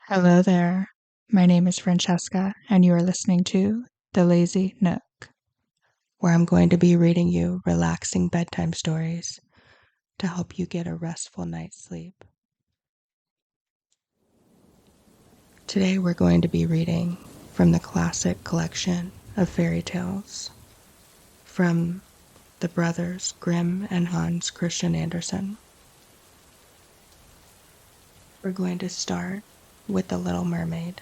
Hello there. My name is Francesca, and you are listening to The Lazy Nook, where I'm going to be reading you relaxing bedtime stories to help you get a restful night's sleep. Today we're going to be reading from the classic collection of fairy tales from the brothers Grimm and Hans Christian Andersen. We're going to start with The Little Mermaid.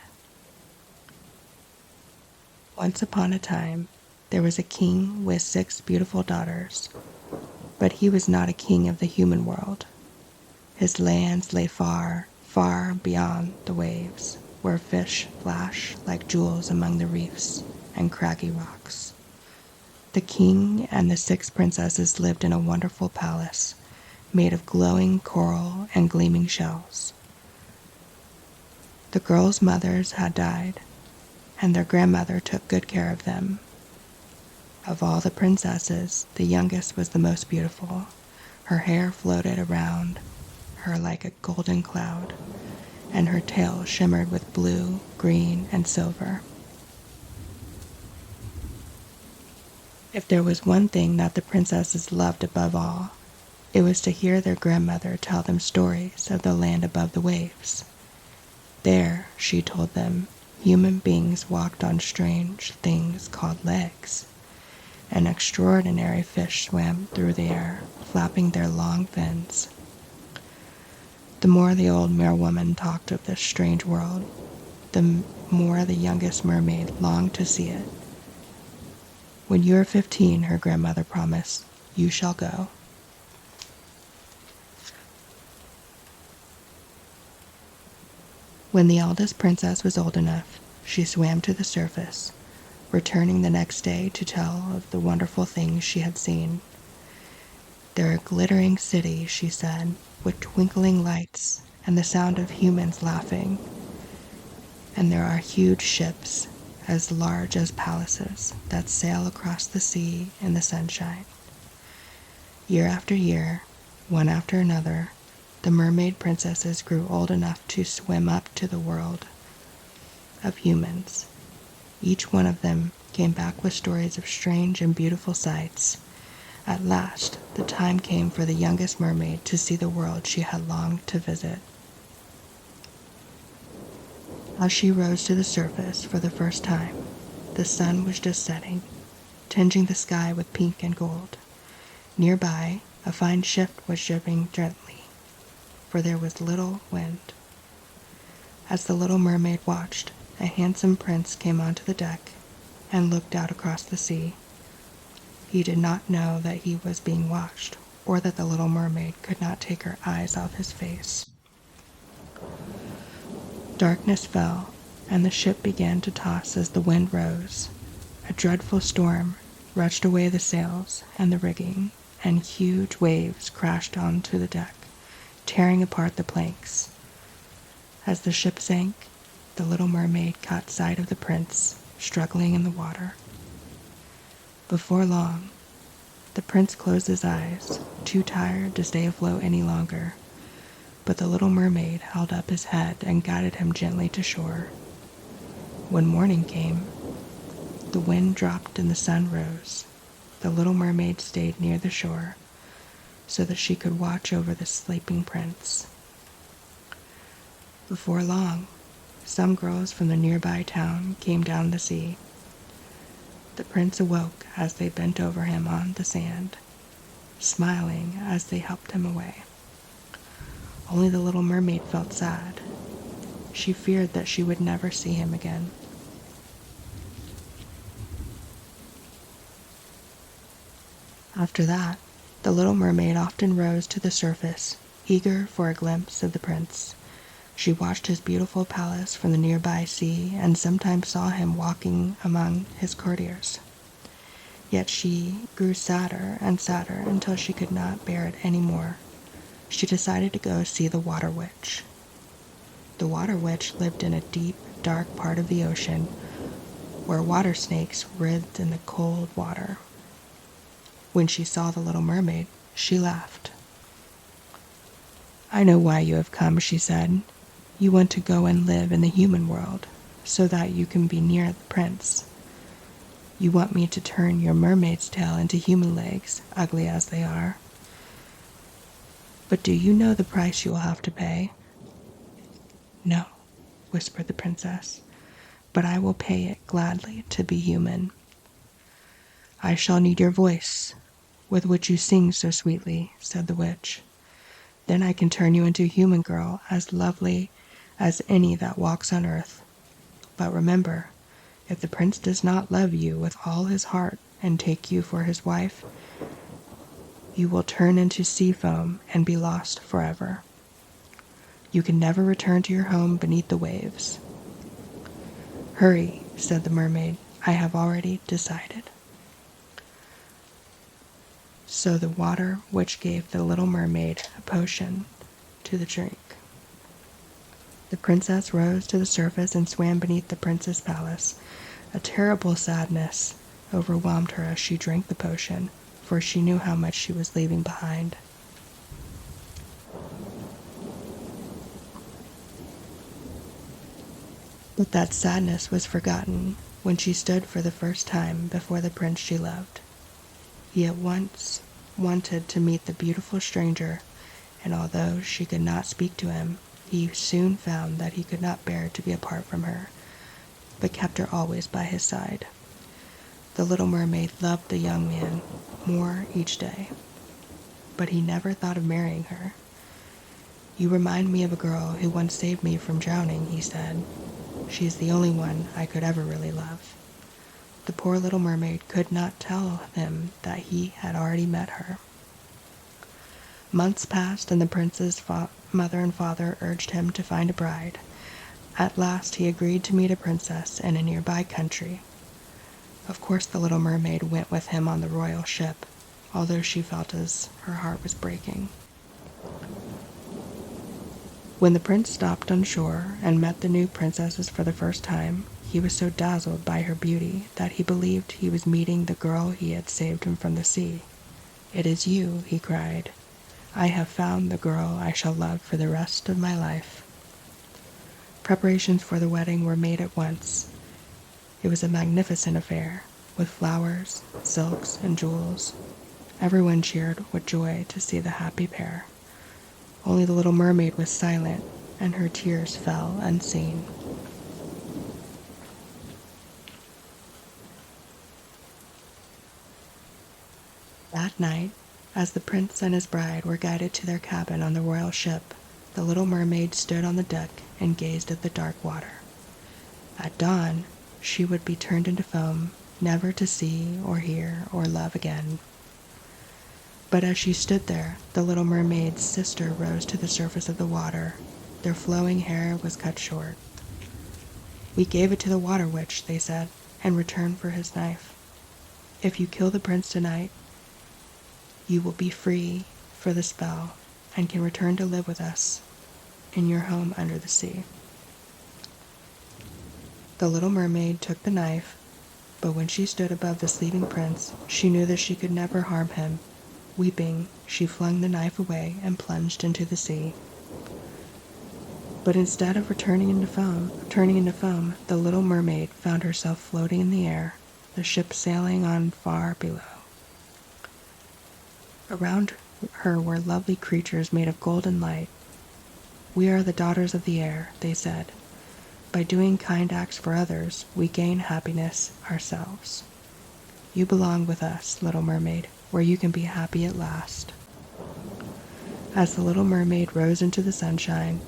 Once upon a time, there was a king with 6 beautiful daughters, but he was not a king of the human world. His lands lay far, far beyond the waves, where fish flash like jewels among the reefs and craggy rocks. The king and the 6 princesses lived in a wonderful palace made of glowing coral and gleaming shells. The girls' mothers had died, and their grandmother took good care of them. Of all the princesses, the youngest was the most beautiful. Her hair floated around her like a golden cloud, and her tail shimmered with blue, green, and silver. If there was one thing that the princesses loved above all, it was to hear their grandmother tell them stories of the land above the waves. There, she told them, human beings walked on strange things called legs. An extraordinary fish swam through the air, flapping their long fins. The more the old merwoman talked of this strange world, the more the youngest mermaid longed to see it. When you are 15, her grandmother promised, you shall go. When the eldest princess was old enough, she swam to the surface, returning the next day to tell of the wonderful things she had seen. There are glittering cities, she said, with twinkling lights and the sound of humans laughing. And there are huge ships, as large as palaces, that sail across the sea in the sunshine. Year after year, one after another, the mermaid princesses grew old enough to swim up to the world of humans. Each one of them came back with stories of strange and beautiful sights. At last, the time came for the youngest mermaid to see the world she had longed to visit. As she rose to the surface for the first time, the sun was just setting, tinging the sky with pink and gold. Nearby, a fine ship was dripping gently, for there was little wind. As the little mermaid watched, a handsome prince came onto the deck and looked out across the sea. He did not know that he was being watched, or that the little mermaid could not take her eyes off his face. Darkness fell, and the ship began to toss as the wind rose. A dreadful storm rushed away the sails and the rigging, and huge waves crashed onto the deck, tearing apart the planks. As the ship sank, the little mermaid caught sight of the prince struggling in the water. Before long, the prince closed his eyes, too tired to stay afloat any longer, but the little mermaid held up his head and guided him gently to shore. When morning came, the wind dropped and the sun rose. The little mermaid stayed near the shore so that she could watch over the sleeping prince. Before long, some girls from the nearby town came down the sea. The prince awoke as they bent over him on the sand, smiling as they helped him away. Only the little mermaid felt sad. She feared that she would never see him again. After that, the little mermaid often rose to the surface, eager for a glimpse of the prince. She watched his beautiful palace from the nearby sea and sometimes saw him walking among his courtiers. Yet she grew sadder and sadder until she could not bear it any more. She decided to go see the water witch. The water witch lived in a deep, dark part of the ocean where water snakes writhed in the cold water. When she saw the little mermaid, she laughed. "I know why you have come," she said. You want to go and live in the human world so that you can be near the prince. You want me to turn your mermaid's tail into human legs, ugly as they are. But do you know the price you will have to pay?" "No," whispered the princess, "but I will pay it gladly to be human. I shall need your voice, with which you sing so sweetly," said the witch. "Then I can turn you into a human girl as lovely as any that walks on earth. But remember, if the prince does not love you with all his heart and take you for his wife, you will turn into sea foam and be lost forever. You can never return to your home beneath the waves." "Hurry," said the mermaid. "I have already decided." So the water witch gave the little mermaid a potion to the drink. The princess rose to the surface and swam beneath the prince's palace. A terrible sadness overwhelmed her as she drank the potion, for she knew how much she was leaving behind. But that sadness was forgotten when she stood for the first time before the prince she loved. He at once wanted to meet the beautiful stranger, and although she could not speak to him, he soon found that he could not bear to be apart from her, but kept her always by his side. The little mermaid loved the young man more each day, but he never thought of marrying her. "You remind me of a girl who once saved me from drowning," he said. "She is the only one I could ever really love." The poor little mermaid could not tell him that he had already met her. Months passed, and the prince's mother and father urged him to find a bride. At last he agreed to meet a princess in a nearby country. Of course the little mermaid went with him on the royal ship, although she felt as her heart was breaking. When the prince stopped on shore and met the new princesses for the first time, he was so dazzled by her beauty that he believed he was meeting the girl he had saved him from the sea. "It is you," he cried. "I have found the girl I shall love for the rest of my life." Preparations for the wedding were made at once. It was a magnificent affair, with flowers, silks, and jewels. Everyone cheered with joy to see the happy pair. Only the little mermaid was silent, and her tears fell unseen. That night, as the prince and his bride were guided to their cabin on the royal ship, the little mermaid stood on the deck and gazed at the dark water. At dawn, she would be turned into foam, never to see or hear or love again. But as she stood there, the little mermaid's sister rose to the surface of the water. Their flowing hair was cut short. "We gave it to the water witch," they said, "in return for his knife. If you kill the prince tonight, you will be free for the spell and can return to live with us in your home under the sea." The little mermaid took the knife, but when she stood above the sleeping prince, she knew that she could never harm him. Weeping, she flung the knife away and plunged into the sea. But instead of turning into foam, the little mermaid found herself floating in the air, the ship sailing on far below. Around her were lovely creatures made of golden light. "We are the daughters of the air," they said. "By doing kind acts for others, we gain happiness ourselves. You belong with us, little mermaid, where you can be happy at last." As the little mermaid rose into the sunshine,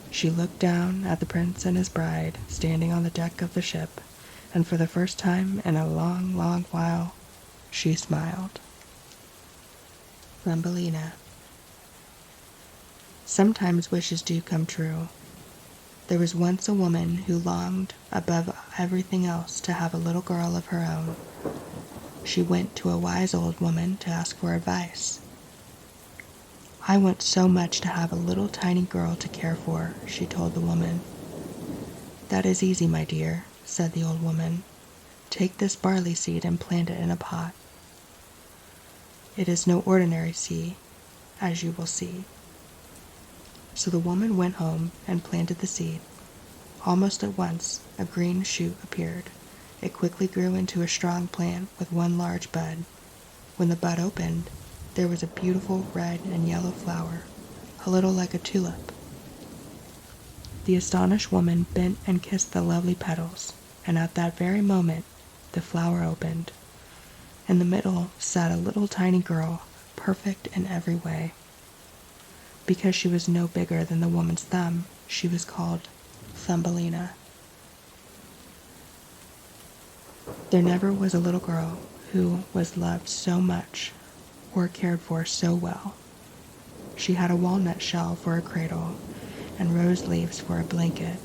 she looked down at the prince and his bride standing on the deck of the ship, and for the first time in a long, long while, she smiled. Thumbelina. Sometimes wishes do come true. There was once a woman who longed above everything else to have a little girl of her own. She went to a wise old woman to ask for advice. "I want so much to have a little tiny girl to care for," she told the woman. "That is easy, my dear," said the old woman. "Take this barley seed and plant it in a pot. It is no ordinary seed, as you will see. So the woman went home and planted the seed. Almost at once, a green shoot appeared. It quickly grew into a strong plant with one large bud. When the bud opened, there was a beautiful red and yellow flower, a little like a tulip. The astonished woman bent and kissed the lovely petals, and at that very moment, the flower opened. In the middle sat a little tiny girl, perfect in every way. Because she was no bigger than the woman's thumb, she was called Thumbelina. There never was a little girl who was loved so much or cared for so well. She had a walnut shell for a cradle and rose leaves for a blanket,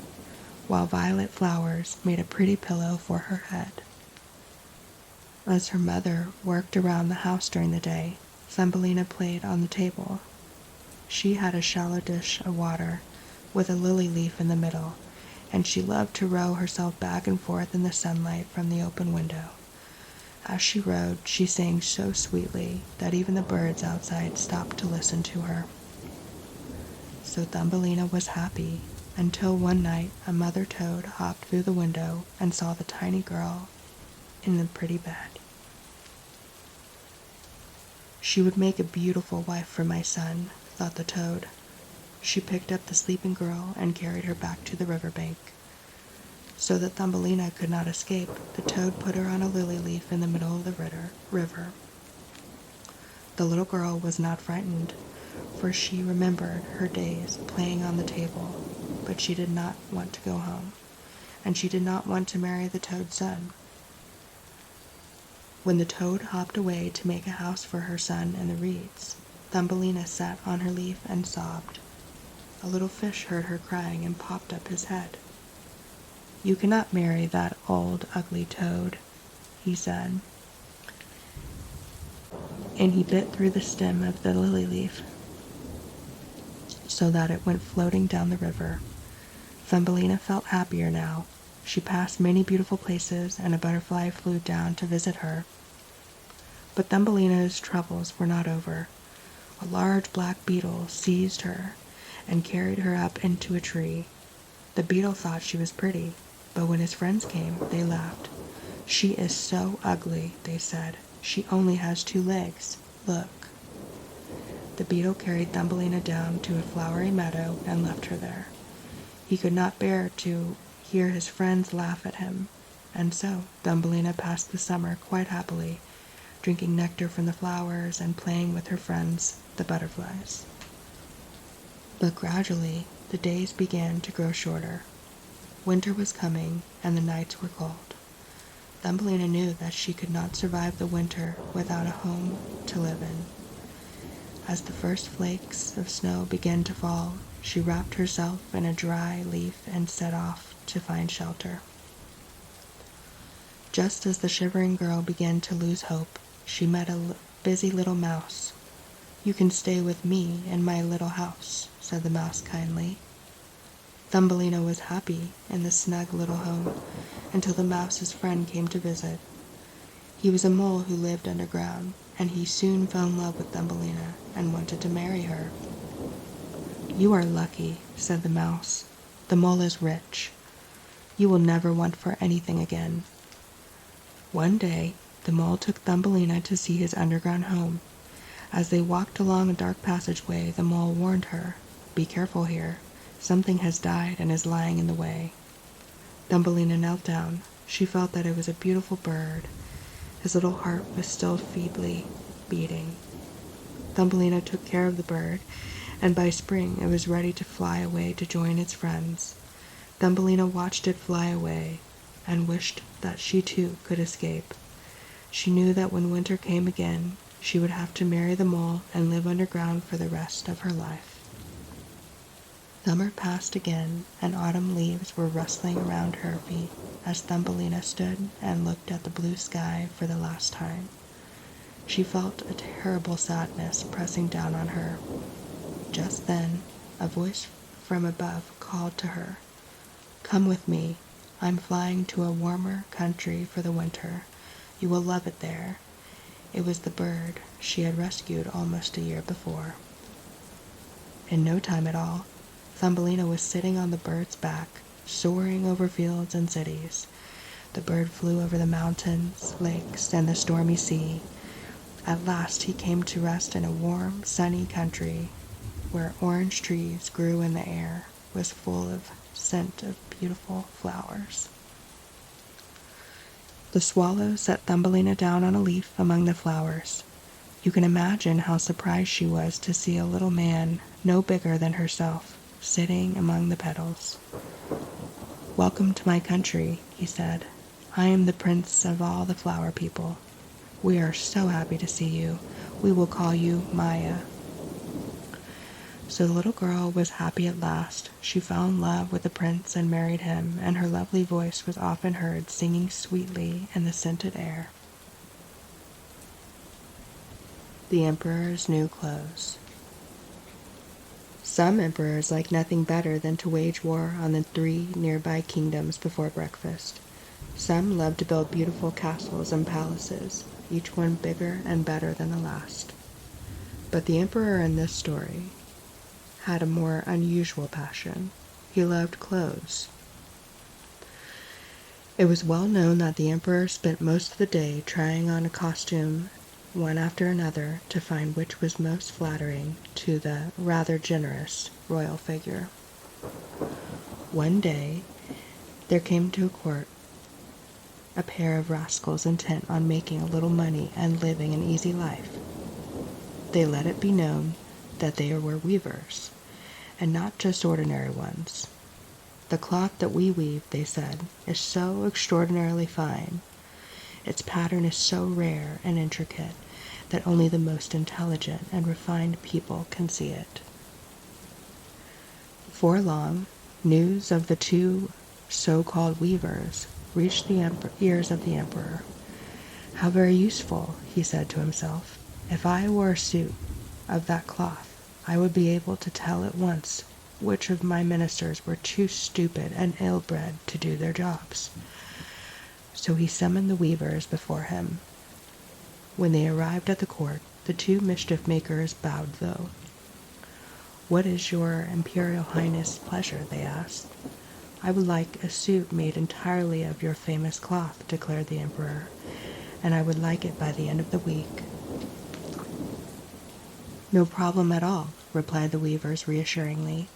while violet flowers made a pretty pillow for her head. As her mother worked around the house during the day, Thumbelina played on the table. She had a shallow dish of water with a lily leaf in the middle, and she loved to row herself back and forth in the sunlight from the open window. As she rowed, she sang so sweetly that even the birds outside stopped to listen to her. So Thumbelina was happy until one night a mother toad hopped through the window and saw the tiny girl in the pretty bed. She would make a beautiful wife for my son, thought the toad. She picked up the sleeping girl and carried her back to the riverbank. So that Thumbelina could not escape, the toad put her on a lily leaf in the middle of the river. The little girl was not frightened, for she remembered her days playing on the table, but she did not want to go home, and she did not want to marry the toad's son. When the toad hopped away to make a house for her son in the reeds, Thumbelina sat on her leaf and sobbed. A little fish heard her crying and popped up his head. "You cannot marry that old, ugly toad," he said. And he bit through the stem of the lily leaf so that it went floating down the river. Thumbelina felt happier now. She passed many beautiful places, and a butterfly flew down to visit her. But Thumbelina's troubles were not over. A large black beetle seized her and carried her up into a tree. The beetle thought she was pretty, but when his friends came, they laughed. "She is so ugly," they said. "She only has 2 legs. Look." The beetle carried Thumbelina down to a flowery meadow and left her there. He could not bear to hear his friends laugh at him, and so Thumbelina passed the summer quite happily, drinking nectar from the flowers and playing with her friends, the butterflies. But gradually, the days began to grow shorter. Winter was coming, and the nights were cold. Thumbelina knew that she could not survive the winter without a home to live in. As the first flakes of snow began to fall, she wrapped herself in a dry leaf and set off to find shelter. Just as the shivering girl began to lose hope, she met a busy little mouse. "You can stay with me in my little house," said the mouse kindly. Thumbelina was happy in the snug little home until the mouse's friend came to visit. He was a mole who lived underground, and he soon fell in love with Thumbelina and wanted to marry her. "You are lucky," said the mouse. "The mole is rich. You will never want for anything again." One day, the mole took Thumbelina to see his underground home. As they walked along a dark passageway, the mole warned her, "Be careful here. Something has died and is lying in the way." Thumbelina knelt down. She felt that it was a beautiful bird. His little heart was still feebly beating. Thumbelina took care of the bird, and by spring it was ready to fly away to join its friends. Thumbelina watched it fly away and wished that she too could escape. She knew that when winter came again, she would have to marry the mole and live underground for the rest of her life. Summer passed again, and autumn leaves were rustling around her feet as Thumbelina stood and looked at the blue sky for the last time. She felt a terrible sadness pressing down on her. Just then, a voice from above called to her, "Come with me. I'm flying to a warmer country for the winter. You will love it there." It was the bird she had rescued almost a year before. In no time at all, Thumbelina was sitting on the bird's back, soaring over fields and cities. The bird flew over the mountains, lakes, and the stormy sea. At last he came to rest in a warm, sunny country where orange trees grew and the air was full of scent of beautiful flowers. The swallow set Thumbelina down on a leaf among the flowers. You can imagine how surprised she was to see a little man, no bigger than herself, sitting among the petals. "Welcome to my country," he said. "I am the prince of all the flower people. We are so happy to see you. We will call you Maya." So the little girl was happy at last. She fell in love with the prince and married him, and her lovely voice was often heard singing sweetly in the scented air. The Emperor's New Clothes. Some emperors like nothing better than to wage war on the 3 nearby kingdoms before breakfast. Some love to build beautiful castles and palaces, each one bigger and better than the last. But the emperor in this story had a more unusual passion. He loved clothes. It was well known that the emperor spent most of the day trying on a costume one after another to find which was most flattering to the rather generous royal figure. One day there came to court a pair of rascals intent on making a little money and living an easy life. They let it be known that they were weavers, and not just ordinary ones. "The cloth that we weave," they said, "is so extraordinarily fine. Its pattern is so rare and intricate that only the most intelligent and refined people can see it." Before long, news of the 2 so-called weavers reached the ears of the emperor. "How very useful," he said to himself. "If I wore a suit of that cloth, I would be able to tell at once which of my ministers were too stupid and ill-bred to do their jobs." So he summoned the weavers before him. When they arrived at the court, the 2 mischief-makers bowed low. "What is your Imperial Highness' pleasure?" they asked. "I would like a suit made entirely of your famous cloth," declared the emperor, "and I would like it by the end of the week." "No problem at all," replied the weavers reassuringly.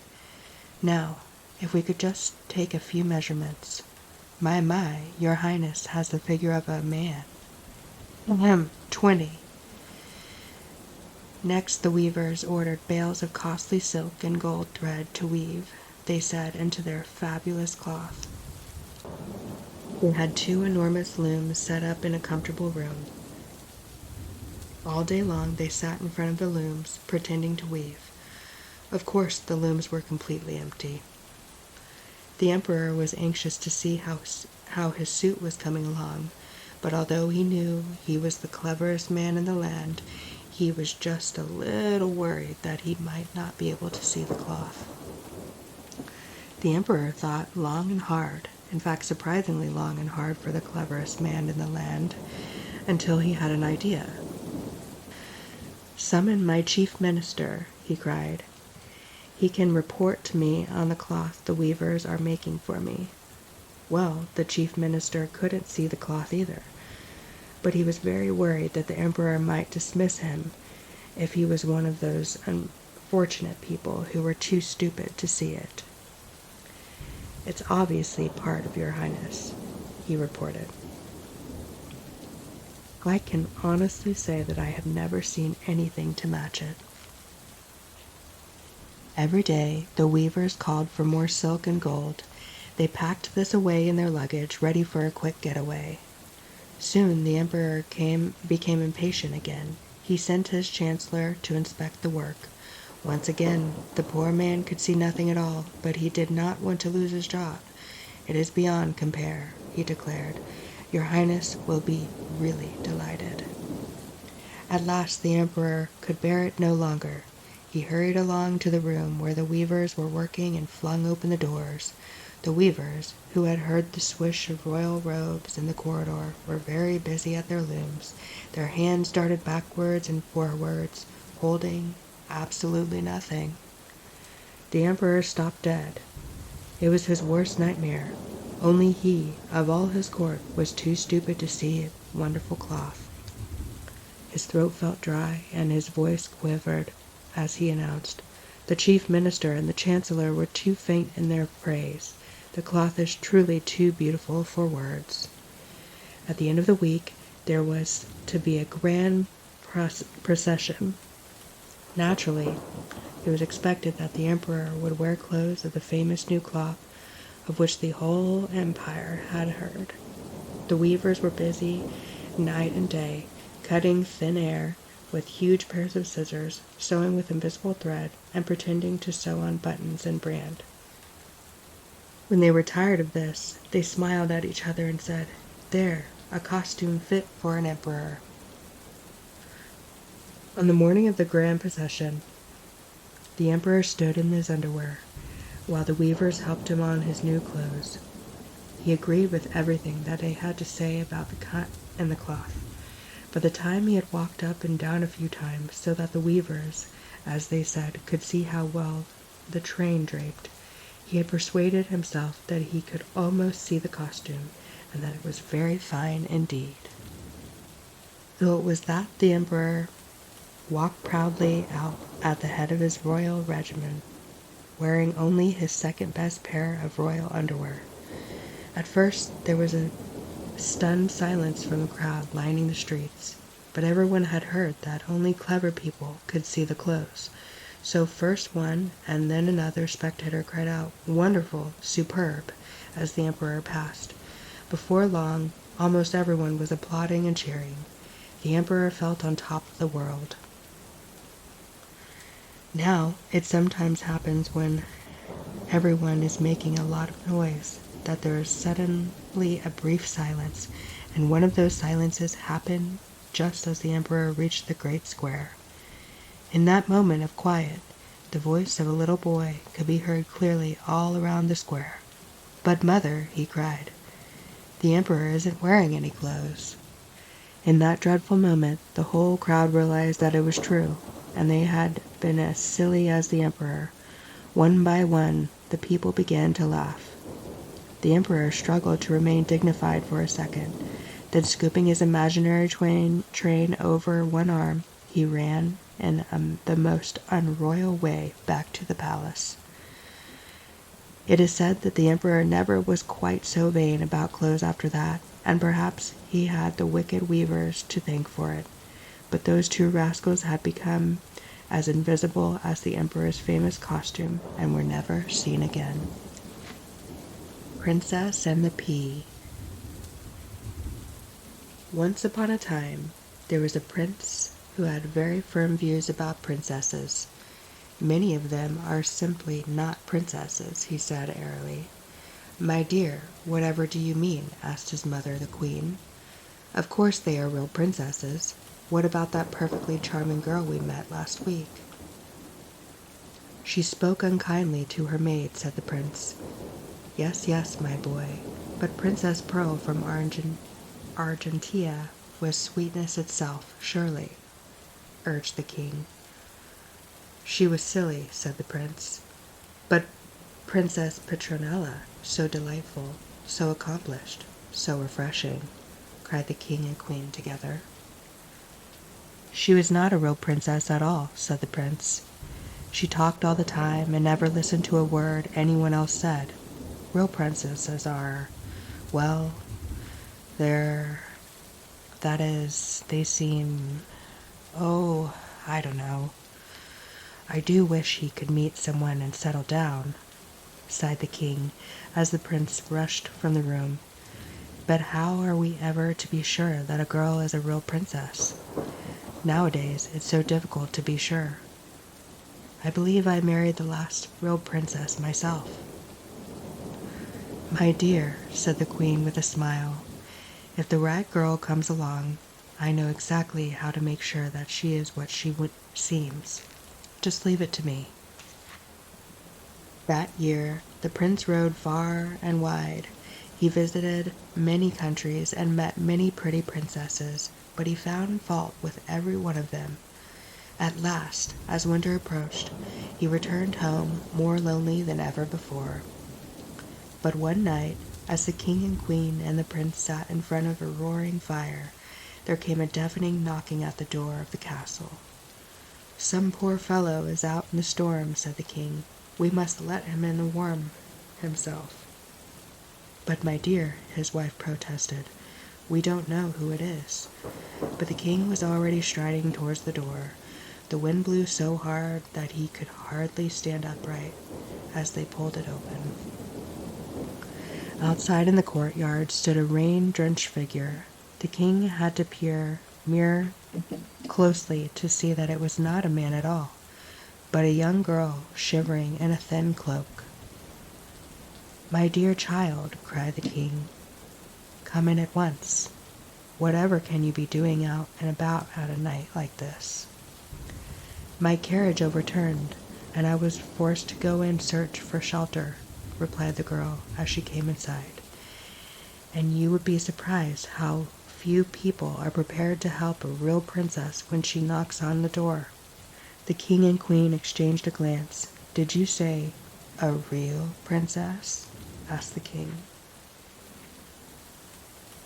"Now, if we could just take a few measurements. My, your Highness has the figure of a man." 20. Next the weavers ordered bales of costly silk and gold thread to weave, they said, into their fabulous cloth. They had 2 enormous looms set up in a comfortable room. All day long they sat in front of the looms, pretending to weave. Of course, the looms were completely empty. The emperor was anxious to see how his suit was coming along, but although he knew he was the cleverest man in the land, he was just a little worried that he might not be able to see the cloth. The emperor thought long and hard, in fact surprisingly long and hard for the cleverest man in the land, until he had an idea. "Summon my chief minister," he cried. "He can report to me on the cloth the weavers are making for me." Well, the chief minister couldn't see the cloth either, but he was very worried that the emperor might dismiss him if he was one of those unfortunate people who were too stupid to see it. "It's obviously part of your Highness," he reported. "I can honestly say that I have never seen anything to match it." Every day the weavers called for more silk and gold. They packed this away in their luggage, ready for a quick getaway. Soon the emperor became impatient again. He sent his chancellor to inspect the work. Once again the poor man could see nothing at all, but he did not want to lose his job. "It is beyond compare," he declared. "Your Highness will be really delighted." At last the emperor could bear it no longer. He hurried along to the room where the weavers were working and flung open the doors. The weavers, who had heard the swish of royal robes in the corridor, were very busy at their looms. Their hands darted backwards and forwards, holding absolutely nothing. The emperor stopped dead. It was his worst nightmare. Only he, of all his court, was too stupid to see a wonderful cloth. His throat felt dry, and his voice quivered as he announced, "The chief minister and the chancellor were too faint in their praise. The cloth is truly too beautiful for words." At the end of the week, there was to be a grand procession. Naturally, it was expected that the emperor would wear clothes of the famous new cloth of which the whole empire had heard. The weavers were busy night and day, cutting thin air with huge pairs of scissors, sewing with invisible thread, and pretending to sew on buttons and brand. When they were tired of this, they smiled at each other and said, "There, a costume fit for an emperor." On the morning of the grand procession, the emperor stood in his underwear, while the weavers helped him on his new clothes. He agreed with everything that they had to say about the cut and the cloth. By the time he had walked up and down a few times, so that the weavers, as they said, could see how well the train draped, he had persuaded himself that he could almost see the costume, and that it was very fine indeed. So it was that the emperor walked proudly out at the head of his royal regiment, wearing only his second-best pair of royal underwear. At first there was a stunned silence from the crowd lining the streets, but everyone had heard that only clever people could see the clothes. So first one and then another spectator cried out, "Wonderful! Superb!" as the emperor passed. Before long, almost everyone was applauding and cheering. The emperor felt on top of the world. Now, it sometimes happens when everyone is making a lot of noise that there is suddenly a brief silence, and one of those silences happened just as the emperor reached the great square. In that moment of quiet, the voice of a little boy could be heard clearly all around the square. "But mother," he cried, "the emperor isn't wearing any clothes." In that dreadful moment, the whole crowd realized that it was true, and they had been as silly as the emperor. One by one, the people began to laugh. The emperor struggled to remain dignified for a second. Then, scooping his imaginary train over one arm, he ran in the most unroyal way back to the palace. It is said that the emperor never was quite so vain about clothes after that, and perhaps he had the wicked weavers to thank for it. But those two rascals had become as invisible as the emperor's famous costume and were never seen again. Princess and the Pea. Once upon a time, there was a prince who had very firm views about princesses. "Many of them are simply not princesses," he said airily. "My dear, whatever do you mean?" asked his mother, the queen. "Of course they are real princesses. What about that perfectly charming girl we met last week?" "She spoke unkindly to her maid," said the prince. "Yes, yes, my boy, but Princess Pearl from Argentia was sweetness itself, surely," urged the king. "She was silly," said the prince. "But Princess Petronella, so delightful, so accomplished, so refreshing," cried the king and queen together. "She was not a real princess at all," said the prince. "She talked all the time and never listened to a word anyone else said. Real princesses are, well, they seem, oh, I don't know. I do wish he could meet someone and settle down," sighed the king as the prince rushed from the room. "But how are we ever to be sure that a girl is a real princess? Nowadays, it's so difficult to be sure. I believe I married the last real princess myself." "My dear," said the queen with a smile, "if the right girl comes along, I know exactly how to make sure that she is what she seems. Just leave it to me." That year, the prince rode far and wide. He visited many countries and met many pretty princesses, but he found fault with every one of them. At last, as winter approached, he returned home more lonely than ever before. But one night, as the king and queen and the prince sat in front of a roaring fire, there came a deafening knocking at the door of the castle. "Some poor fellow is out in the storm," said the king. "We must let him in and warm himself." "But, my dear," his wife protested, "we don't know who it is." But the king was already striding towards the door. The wind blew so hard that he could hardly stand upright as they pulled it open. Outside in the courtyard stood a rain-drenched figure. The king had to peer closely to see that it was not a man at all, but a young girl shivering in a thin cloak. "My dear child," cried the king, "come in at once. Whatever can you be doing out and about at a night like this?" "My carriage overturned, and I was forced to go in search for shelter," replied the girl as she came inside. "And you would be surprised how few people are prepared to help a real princess when she knocks on the door." The king and queen exchanged a glance. "Did you say a real princess?" asked the king.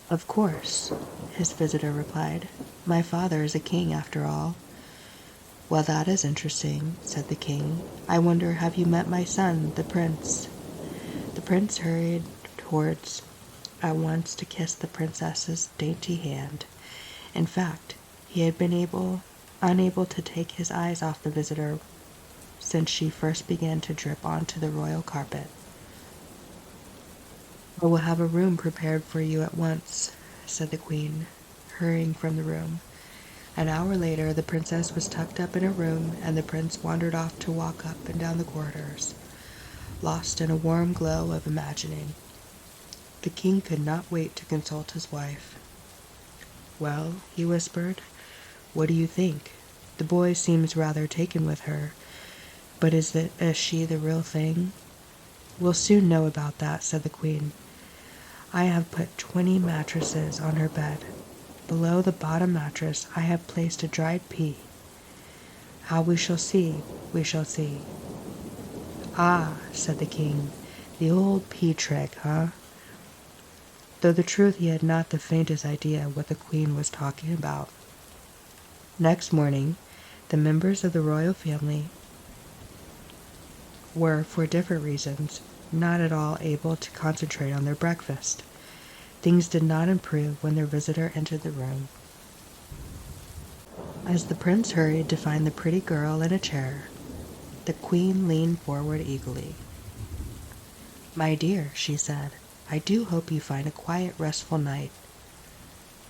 "Of course," his visitor replied. "My father is a king after all." "Well, that is interesting," said the king. "I wonder, have you met my son, the prince?" The prince hurried towards at once to kiss the princess's dainty hand. In fact, he had been unable to take his eyes off the visitor since she first began to drip onto the royal carpet. "I will have a room prepared for you at once," said the queen, hurrying from the room. An hour later, the princess was tucked up in a room, and the prince wandered off to walk up and down the corridors, lost in a warm glow of imagining. The king could not wait to consult his wife. "Well," he whispered, "what do you think? The boy seems rather taken with her, but is she the real thing?" "We'll soon know about that," said the queen. "I have put 20 mattresses on her bed. Below the bottom mattress I have placed a dried pea. How we shall see, we shall see." "Ah," said the king, "the old pea trick, huh?" Though the truth, he had not the faintest idea what the queen was talking about. Next morning, the members of the royal family were, for different reasons, not at all able to concentrate on their breakfast. Things did not improve when their visitor entered the room. As the prince hurried to find the pretty girl in a chair, the queen leaned forward eagerly. "My dear," she said, "I do hope you find a quiet, restful night."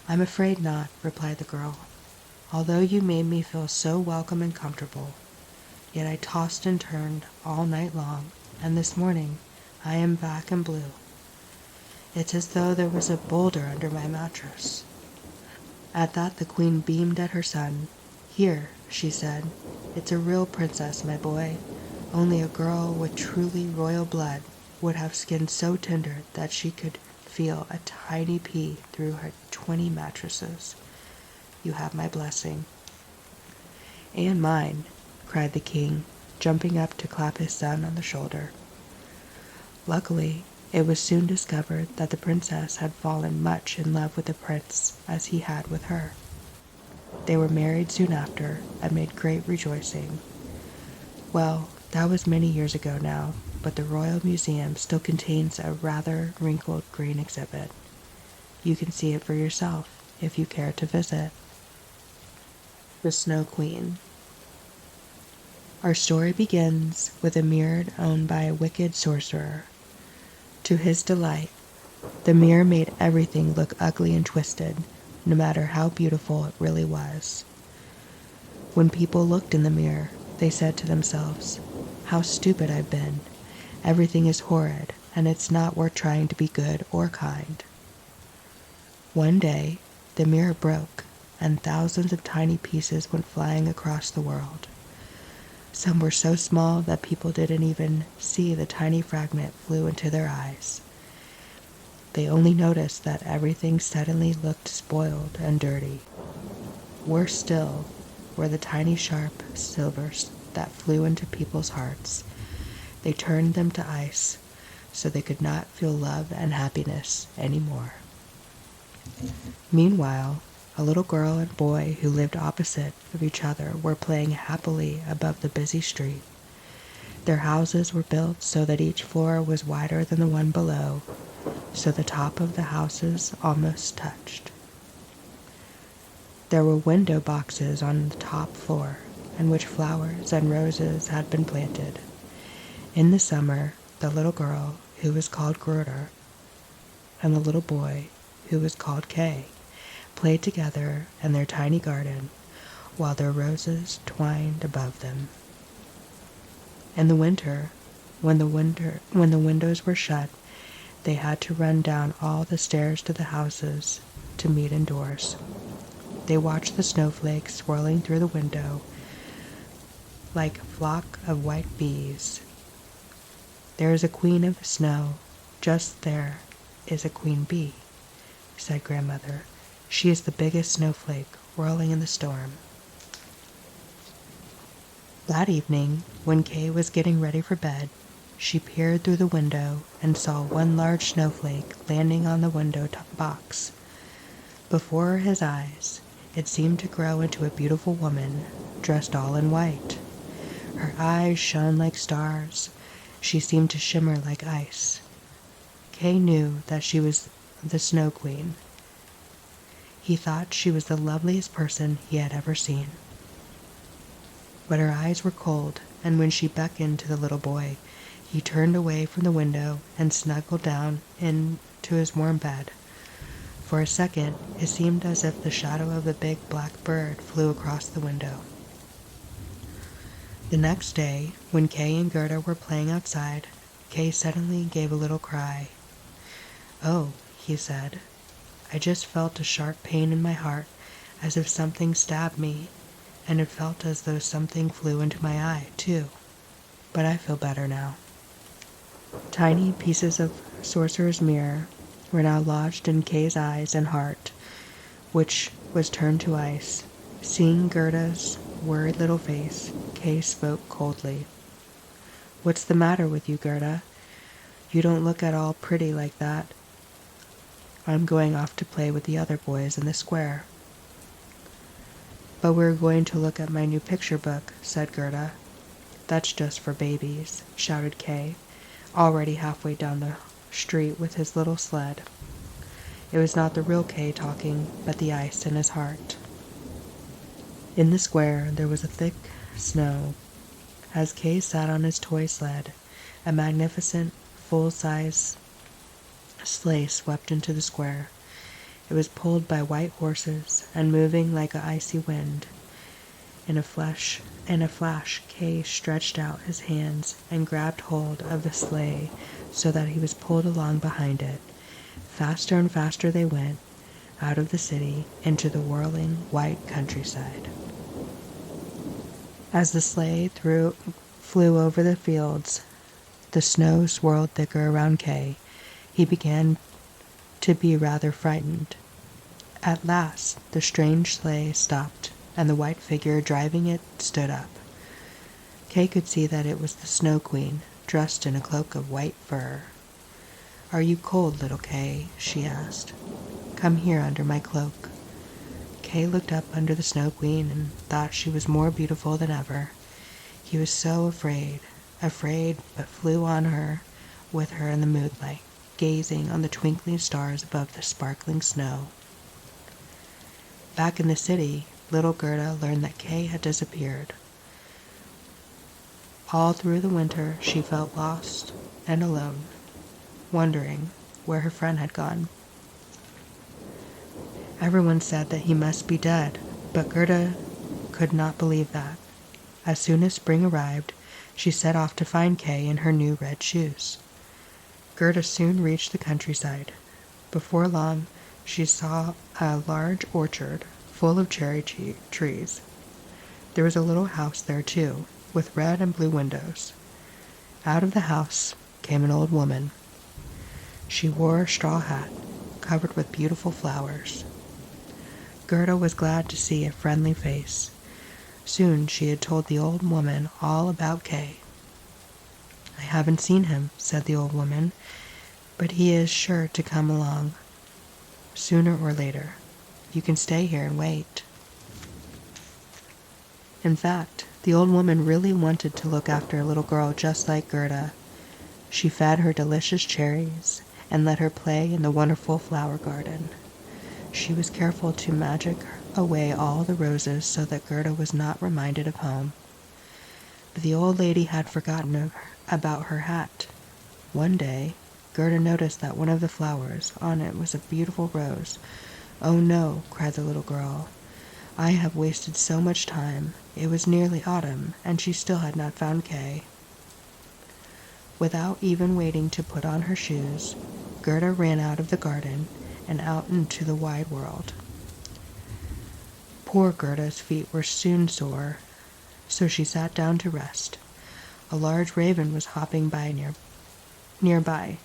"I'm afraid not," replied the girl. "Although you made me feel so welcome and comfortable, yet I tossed and turned all night long, and this morning I am back in blue. It's as though there was a boulder under my mattress." At that the queen beamed at her son. "Here," she said, "it's a real princess, my boy. Only a girl with truly royal blood would have skin so tender that she could feel a tiny pea through her 20 mattresses. You have my blessing." "And mine," cried the king, jumping up to clap his son on the shoulder. Luckily, it was soon discovered that the princess had fallen much in love with the prince as he had with her. They were married soon after, amid great rejoicing. Well, that was many years ago now, but the Royal Museum still contains a rather wrinkled green exhibit. You can see it for yourself if you care to visit. The Snow Queen. Our story begins with a mirror owned by a wicked sorcerer. To his delight, the mirror made everything look ugly and twisted, no matter how beautiful it really was. When people looked in the mirror, they said to themselves, "How stupid I've been. Everything is horrid, and it's not worth trying to be good or kind." One day, the mirror broke, and thousands of tiny pieces went flying across the world. Some were so small that people didn't even see the tiny fragment flew into their eyes. They only noticed that everything suddenly looked spoiled and dirty. Worse still, were the tiny sharp silvers that flew into people's hearts. They turned them to ice so they could not feel love and happiness anymore. Meanwhile, a little girl and boy who lived opposite of each other were playing happily above the busy street. Their houses were built so that each floor was wider than the one below, so the top of the houses almost touched. There were window boxes on the top floor, in which flowers and roses had been planted. In the summer, the little girl, who was called Gerda, and the little boy, who was called Kay, played together in their tiny garden, while their roses twined above them. In the winter, when the windows were shut, they had to run down all the stairs to the houses to meet indoors. They watched the snowflakes swirling through the window like a flock of white bees. "There is a queen of the snow. Just there is a queen bee," said Grandmother. "She is the biggest snowflake whirling in the storm." That evening, when Kay was getting ready for bed, she peered through the window and saw one large snowflake landing on the window box. Before his eyes, it seemed to grow into a beautiful woman, dressed all in white. Her eyes shone like stars. She seemed to shimmer like ice. Kay knew that she was the Snow Queen. He thought she was the loveliest person he had ever seen. But her eyes were cold, and when she beckoned to the little boy, he turned away from the window and snuggled down into his warm bed. For a second, it seemed as if the shadow of a big black bird flew across the window. The next day, when Kay and Gerda were playing outside, Kay suddenly gave a little cry. "Oh," he said, "I just felt a sharp pain in my heart, as if something stabbed me, and it felt as though something flew into my eye, too. But I feel better now." Tiny pieces of sorcerer's mirror were now lodged in Kay's eyes and heart, which was turned to ice. Seeing Gerda's worried little face, Kay spoke coldly. "What's the matter with you, Gerda? You don't look at all pretty like that." "I'm going off to play with the other boys in the square." "But we're going to look at my new picture book," said Gerda. "That's just for babies," shouted Kay, already halfway down the street with his little sled. It was not the real Kay talking, but the ice in his heart. In the square there was a thick snow. As Kay sat on his toy sled, a magnificent, full-size sleigh swept into the square. It was pulled by white horses and moving like an icy wind. In a flash, Kay stretched out his hands and grabbed hold of the sleigh so that he was pulled along behind it. Faster and faster they went, out of the city into the whirling white countryside. As the sleigh flew over the fields, the snow swirled thicker around Kay. He began to be rather frightened. At last, the strange sleigh stopped, and the white figure driving it stood up. Kay could see that it was the Snow Queen, dressed in a cloak of white fur. "Are you cold, little Kay?" she asked. "Come here under my cloak." Kay looked up under the Snow Queen and thought she was more beautiful than ever. He was so afraid, but flew on with her in the moonlight, gazing on the twinkling stars above the sparkling snow. Back in the city, little Gerda learned that Kay had disappeared. All through the winter she felt lost and alone, wondering where her friend had gone. Everyone said that he must be dead, but Gerda could not believe that. As soon as spring arrived, she set off to find Kay in her new red shoes. Gerda soon reached the countryside. Before long, she saw a large orchard full of cherry trees. There was a little house there, too, with red and blue windows. Out of the house came an old woman. She wore a straw hat covered with beautiful flowers. Gerda was glad to see a friendly face. Soon she had told the old woman all about Kay. "I haven't seen him," said the old woman, "but he is sure to come along, sooner or later. You can stay here and wait." In fact, the old woman really wanted to look after a little girl just like Gerda. She fed her delicious cherries and let her play in the wonderful flower garden. She was careful to magic away all the roses so that Gerda was not reminded of home. But the old lady had forgotten about her hat. One day, Gerda noticed that one of the flowers on it was a beautiful rose. "Oh no," cried the little girl. "I have wasted so much time." It was nearly autumn, and she still had not found Kay. Without even waiting to put on her shoes, Gerda ran out of the garden and out into the wide world. Poor Gerda's feet were soon sore, so she sat down to rest. A large raven was hopping by nearby.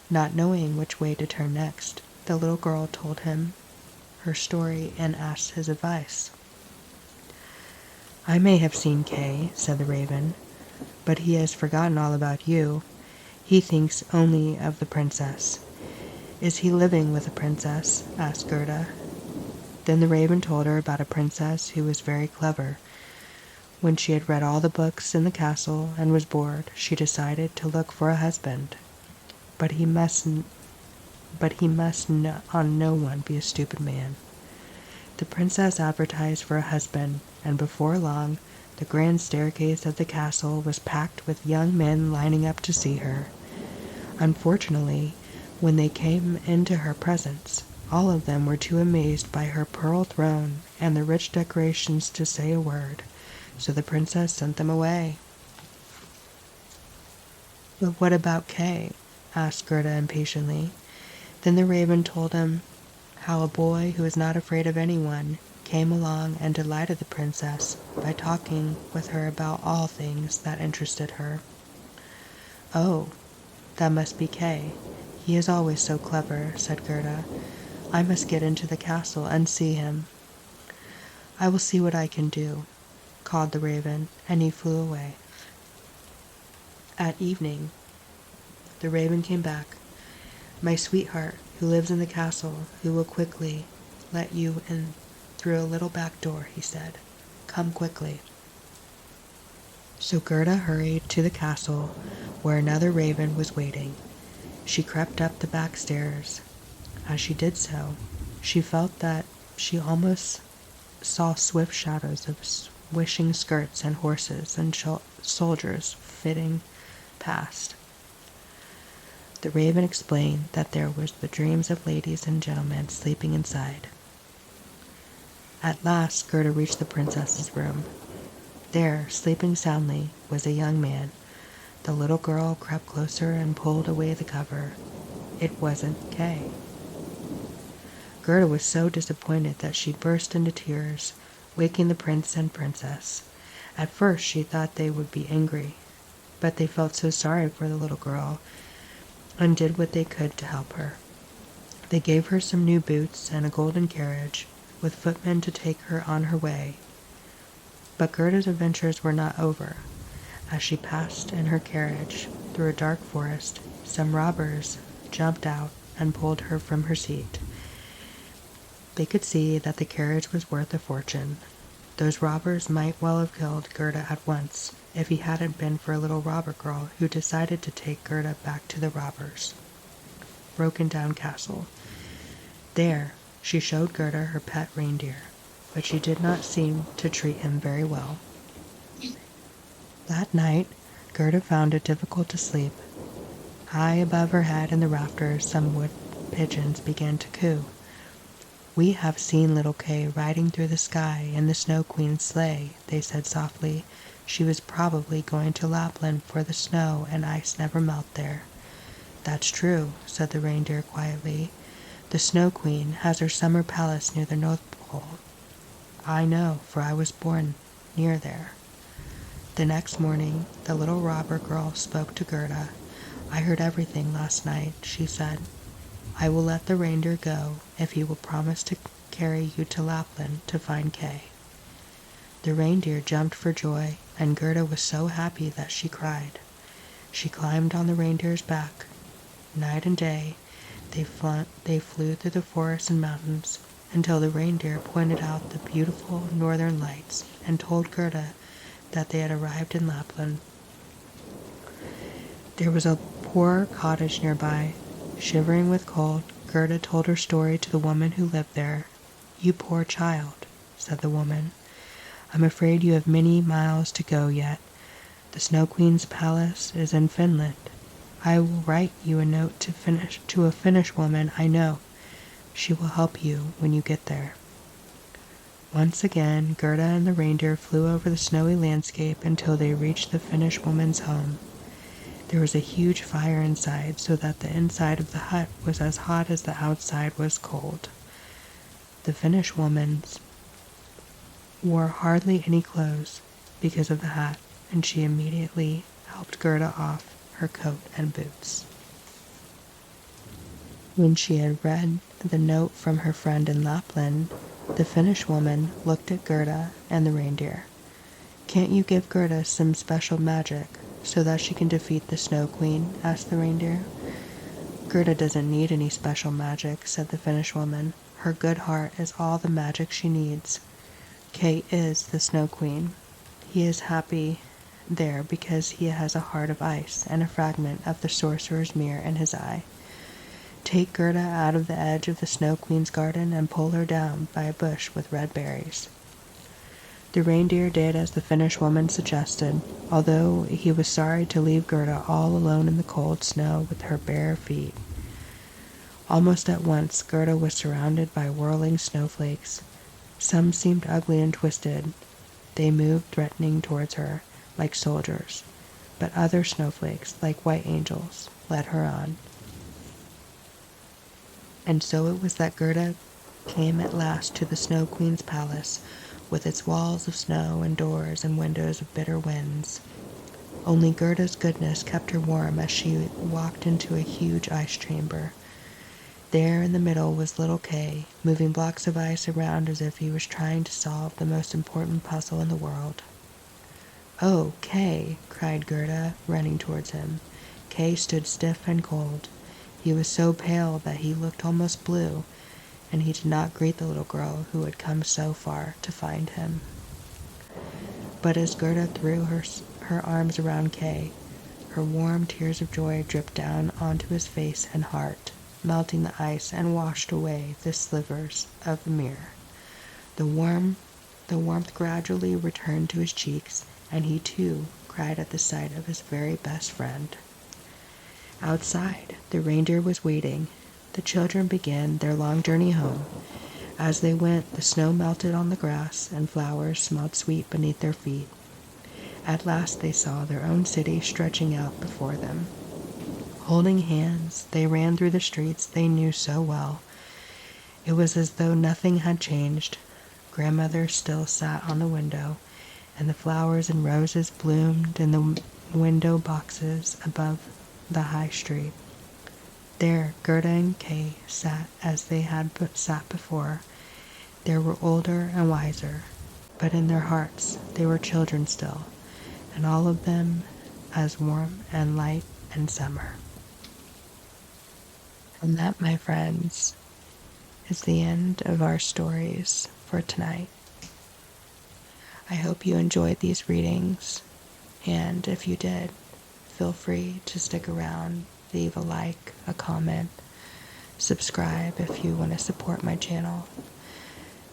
Not knowing which way to turn next, the little girl told him her story and asked his advice. "I may have seen Kay," said the raven, "but he has forgotten all about you. He thinks only of the princess." "Is he living with a princess?" asked Gerda. Then the raven told her about a princess who was very clever. When she had read all the books in the castle and was bored, she decided to look for a husband. But he must on no one be a stupid man. The princess advertised for a husband, and before long the grand staircase of the castle was packed with young men lining up to see her. Unfortunately, when they came into her presence, all of them were too amazed by her pearl throne and the rich decorations to say a word, so the princess sent them away. "But what about Kay?" asked Gerda impatiently. Then the raven told him how a boy who was not afraid of anyone came along and delighted the princess by talking with her about all things that interested her. "Oh, that must be Kay. He is always so clever," said Gerda. "I must get into the castle and see him." "I will see what I can do," called the raven, and he flew away. At evening, the raven came back. "My sweetheart, who lives in the castle, who will quickly let you in through a little back door," he said. "Come quickly." So Gerda hurried to the castle, where another raven was waiting. She crept up the back stairs. As she did so, she felt that she almost saw swift shadows of swishing skirts and horses and soldiers flitting past. The raven explained that there was the dreams of ladies and gentlemen sleeping inside. At last Gerda reached the princess's room. There, sleeping soundly, was a young man. The little girl crept closer and pulled away the cover. It wasn't Kay. Gerda was so disappointed that she burst into tears, waking the prince and princess. At first she thought they would be angry, but they felt so sorry for the little girl and did what they could to help her. They gave her some new boots and a golden carriage, with footmen to take her on her way. But Gerda's adventures were not over. As she passed in her carriage through a dark forest, some robbers jumped out and pulled her from her seat. They could see that the carriage was worth a fortune. Those robbers might well have killed Gerda at once, if he hadn't been for a little robber girl who decided to take Gerda back to the robbers' broken down castle. There, she showed Gerda her pet reindeer, but she did not seem to treat him very well. That night, Gerda found it difficult to sleep. High above her head in the rafters, some wood pigeons began to coo. "We have seen little Kay riding through the sky in the Snow Queen's sleigh," they said softly. "She was probably going to Lapland, for the snow and ice never melt there." "That's true," said the reindeer quietly. "The Snow Queen has her summer palace near the North Pole. I know, for I was born near there." The next morning, the little robber girl spoke to Gerda. "I heard everything last night," she said. "I will let the reindeer go if he will promise to carry you to Lapland to find Kay." The reindeer jumped for joy, and Gerda was so happy that she cried. She climbed on the reindeer's back. Night and day, they flew through the forests and mountains until the reindeer pointed out the beautiful northern lights and told Gerda that they had arrived in Lapland. There was a poor cottage nearby. Shivering with cold, Gerda told her story to the woman who lived there. "You poor child," said the woman. "I'm afraid you have many miles to go yet. The Snow Queen's palace is in Finland. I will write you a note to a Finnish woman I know. She will help you when you get there." Once again, Gerda and the reindeer flew over the snowy landscape until they reached the Finnish woman's home. There was a huge fire inside, so that the inside of the hut was as hot as the outside was cold. The Finnish woman wore hardly any clothes because of the hat, and she immediately helped Gerda off her coat and boots. When she had read the note from her friend in Lapland, the Finnish woman looked at Gerda and the reindeer. "Can't you give Gerda some special magic so that she can defeat the Snow Queen?" asked the reindeer. "Gerda doesn't need any special magic," said the Finnish woman. "Her good heart is all the magic she needs. Kay is the Snow Queen. He is happy there because he has a heart of ice and a fragment of the sorcerer's mirror in his eye. Take Gerda out of the edge of the Snow Queen's garden and pull her down by a bush with red berries." The reindeer did as the Finnish woman suggested, although he was sorry to leave Gerda all alone in the cold snow with her bare feet. Almost at once, Gerda was surrounded by whirling snowflakes. Some seemed ugly and twisted. They moved threatening towards her, like soldiers, but other snowflakes, like white angels, led her on. And so it was that Gerda came at last to the Snow Queen's palace, with its walls of snow and doors and windows of bitter winds. Only Gerda's goodness kept her warm as she walked into a huge ice chamber. There in the middle was little Kay, moving blocks of ice around as if he was trying to solve the most important puzzle in the world. "Oh, Kay!" cried Gerda, running towards him. Kay stood stiff and cold. He was so pale that he looked almost blue, and he did not greet the little girl who had come so far to find him. But as Gerda threw her arms around Kay, her warm tears of joy dripped down onto his face and heart, melting the ice and washed away the slivers of the mirror. The warmth gradually returned to his cheeks, and he too cried at the sight of his very best friend. Outside, the reindeer was waiting. The children began their long journey home. As they went, the snow melted on the grass, and flowers smelled sweet beneath their feet. At last they saw their own city stretching out before them. Holding hands, they ran through the streets they knew so well. It was as though nothing had changed. Grandmother still sat on the window, and the flowers and roses bloomed in the window boxes above the high street. There Gerda and Kay sat as they had sat before. They were older and wiser, but in their hearts they were children still, and all of them as warm and light and summer. And that, my friends, is the end of our stories for tonight. I hope you enjoyed these readings, and if you did, feel free to stick around, leave a like, a comment, subscribe if you want to support my channel.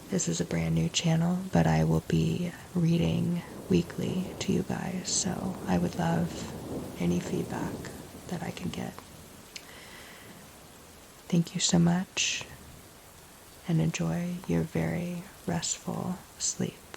This is a brand new channel, but I will be reading weekly to you guys, so I would love any feedback that I can get. Thank you so much, and enjoy your very restful sleep.